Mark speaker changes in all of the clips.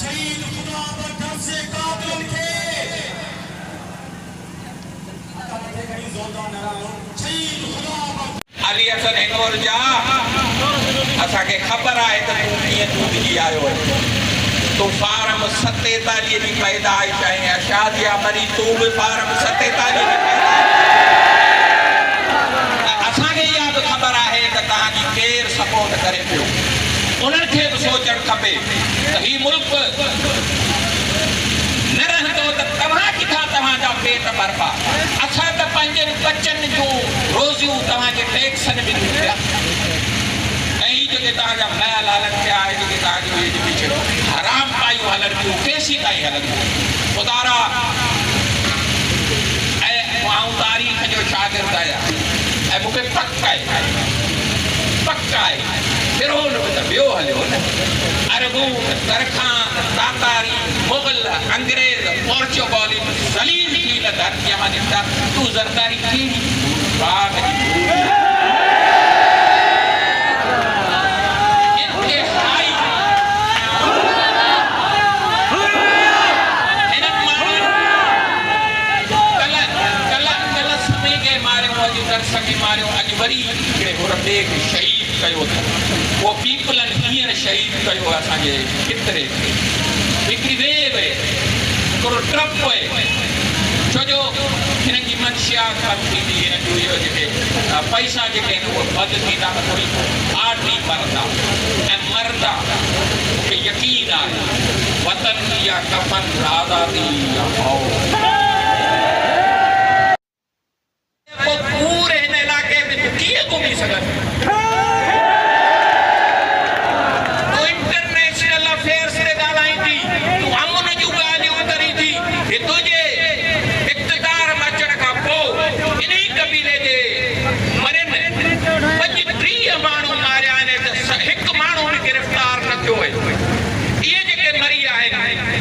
Speaker 1: शहीद खुदा बरकत से कातिल के आता मथे कहीं जोरदार नारा शहीद खुदा
Speaker 2: अली हसन हिनोर जा असा के खबर है त तू कीअं टूटजी आयो है तू फारम 47 जी पैदाइश है शादिया मरी तू भी फारम 47 जी असा के या भी खबर है त ता जी केर सपोर्ट करे पियो उन्हनि खे भी सोचण खपे त ही मुल्क न रहंदो त तव्हां किथां तव्हां जा पेट भरबा असां त पंहिंजे बच्चनि जूं रोज़ियूं तव्हां जे टैक्सनि में ॾियूं पिया ऐं ही जेके तव्हांजा महल हलनि पिया जेके तव्हांजो विच हराम पायूं हलनि पियूं केसीं ताईं हलनि ख़ुदारा ऐं आउं तारीख़ जो शागिर्द आहियां ऐं मूंखे पक आहे फिरोन बि त ॿियो हलियो न अरबू तरखां तातारी मुग़ल अंग्रेज़ पोर्चुगाली ज़लील थी न धरतीअ मां निकिता तूं ज़रदारी कहिड़ी बाग जी मारियो अॼु वरी हिकिड़े मुरबे खे शहीद कयो अथनि उहो पीपलनि हींअर शहीद कयो असांजे केतिरे हिकिड़ी वेव हिकिड़ो ट्रप छो जो हिन जी मंशियात बंदि थींदी हिन जूं इहो जेके पैसा जेके आहिनि उहे बंदि थींदा त कोई आदमी मरंदा ऐं मरंदा मूंखे यकीन आहे वतन या कफन आज़ादी या मौत पूरे हिन इलाइक़े में तूं कीअं घुमी सघंदी तूं इंटरनेशनल अफेयर्स ते ॻाल्हाईंदी तूं अमुन जूं ॻाल्हियूं करींदी हे तुंहिंजे इक़्तिदार में अचण खां पोइ इन ई कबीले जे मरनि 25 माण्हू मारिया आहिनि त हिकु माण्हू बि गिरफ़्तार न थियो आहे इहे जेके मरी आहिनि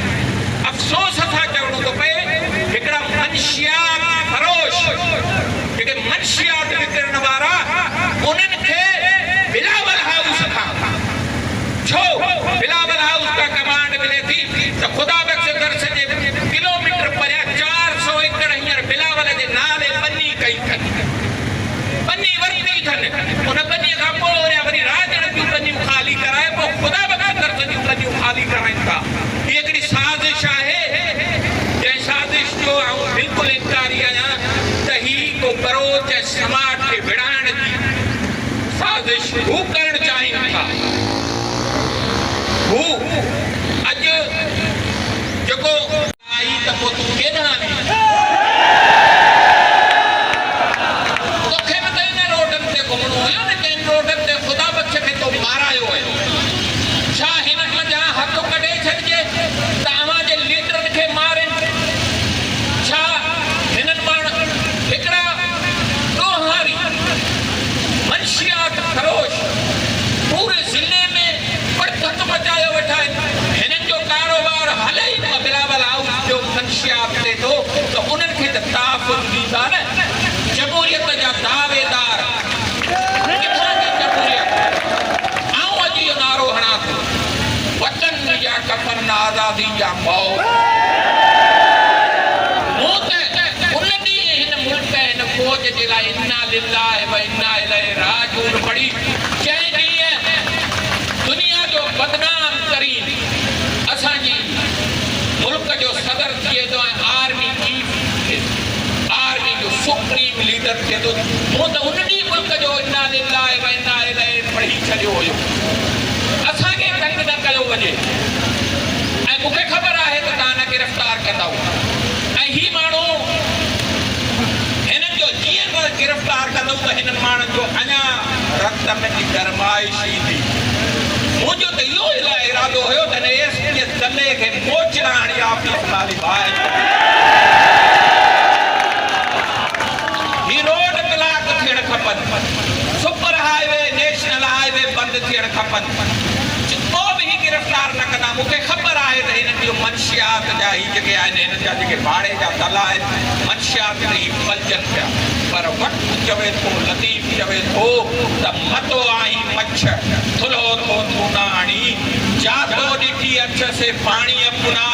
Speaker 2: अफ़सोस सां चवणो थो पए हिकिड़ा मंशियात फरोश जेके मंशियात विकिरण वारा उन्हनि खे बिलावल हाउस खां छो बिलावल हाउस का कमांड मिले थी त ख़ुदा बख्श दर्श जे किलोमीटर परियां 400 एकड़ हींअर बिलावल जे नाले बनी कई अथनि बनी वरिती अथनि उन बनीअ खां पोइ वरी राजड़ जूं बनियूं ख़ाली कराए पोइ ख़ुदा बख्श दर्श जूं बनियूं ख़ाली कराइनि था हीअ हिकिड़ी साज़िश आहे जंहिं साज़िश जो आउं बिल्कुलु इनकारी आहियां त ही को बरोच ऐं समाज खे विढ़ाइण जी साज़िश हू करणु चाहिनि था हू अॼु जेको आई त पोइ तूं केॾां हली तोखे बि त इन रोडनि ते घुमणो हुयो न कंहिं रोडनि ते ख़ुदा बख्श खे तो मारायो हुयो छा हिन मज़ा हथु कढे छॾिजे तव्हांजे लीडरनि खे मारनि छा हिननि माण्हू हिकिड़ा ॾोहारी मंशियात फरोश पूरे ज़िले में पड़कत मचायो वेठा आहिनि हिननि जो कारोबार हले ई बिलावल हाउस जो मंशियात थिए थो त उन्हनि खे त तहफ़ुज़ ॾींदा न जमहूरियत जा दावेदार किथां जी जमहूरियत आउं अॼु इहो नारो हणां थो वतन या कफन आज़ादी या मौत फौज जे लाइ इन्ना लिल्लाहि व इन्ना इलैहि राजिऊन पढ़ी कंहिं ॾींहुं दुनिया जो बदनाम तरीन असांजी मुल्क जो सदर थिए थो ऐं आर्मी जो सुप्रीम लीडर थिए थो मूं त उन ॾींहुं मुल्क जो इन्ना लिल्लाहि व इन्ना इलैहि पढ़ी छॾियो हुयो असांखे तंग न कयो वञे ऐं मूंखे ख़बर आहे त तव्हां न गिरफ़्तार कंदव ऐं ही माण्हू गिरफ़्तार कंदो त हिन माण्हुनि जो अञा रत में गरमाइश ईंदी मुंहिंजो त इहो इरादो हुयो त एसपी दले खे मोचरा हणी ऑफिस वारी बाहि ही रोड ब्लॉक थियण खपनि सुपर हाईवे नेशनल हाईवे बंदि थियण खपनि को बि ही गिरफ़्तार न कंदा मूंखे ख़बर आहे त हिननि जो मंशियात जा ही जेके आहिनि हिन जा जेके भाड़े जा दला आहिनि मंशियात ते ही पलजनि पिया पर वक़्तु चवे थो लतीफ़ चवे थो त मतो आई मछ थुलो थो तूं न आणी जातो ॾिठी अक्ष से पाणी अपना